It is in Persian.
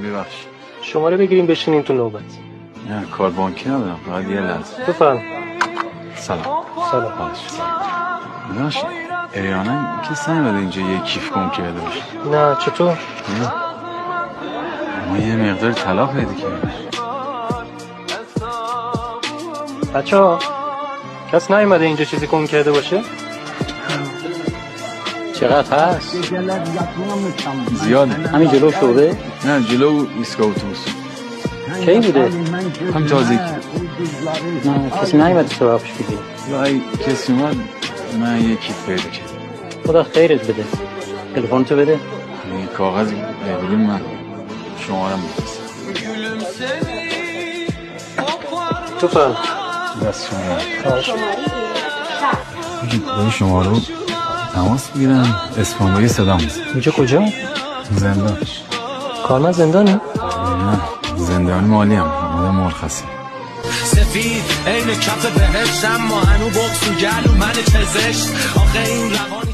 ببخشید. شماره بگیریم بشینیم تو نوبت. نه کار بانکی ندارم، فقط یه لحظه. بفرم. سلام. سلام. ببخشید اریانا کسی نمیده اینجا یه کیف گم کرده باشه؟ نه چطور؟ ما یه مقدار طلا پیدا کردیم. بچه‌ها کس نیومده اینجا چیزی گم کرده باشه؟ چقدر هست؟ زیاده. همین جلو شعبه؟ نه جلو ایستگاه اتوبوس. کی بوده؟ هم تازگی. نه کسی نیومده سراغش بگیره. اگه کسی اومد من یه کیف پیدا کردم. خدا خیرت بده. تلفن تو بده. این کاغذ بگیم من شمارم بفرستم. تو فهم. دست شما. این شما رو تماس بگیرم اسپانبایی صدا میزن. اینجا کجا؟ زندان. کارمند زندانی؟ نه زندانی مالی هم آدم مرخصی. سفید این کف بهشت اما هنو بغض و گلو من پزشت آخه این روان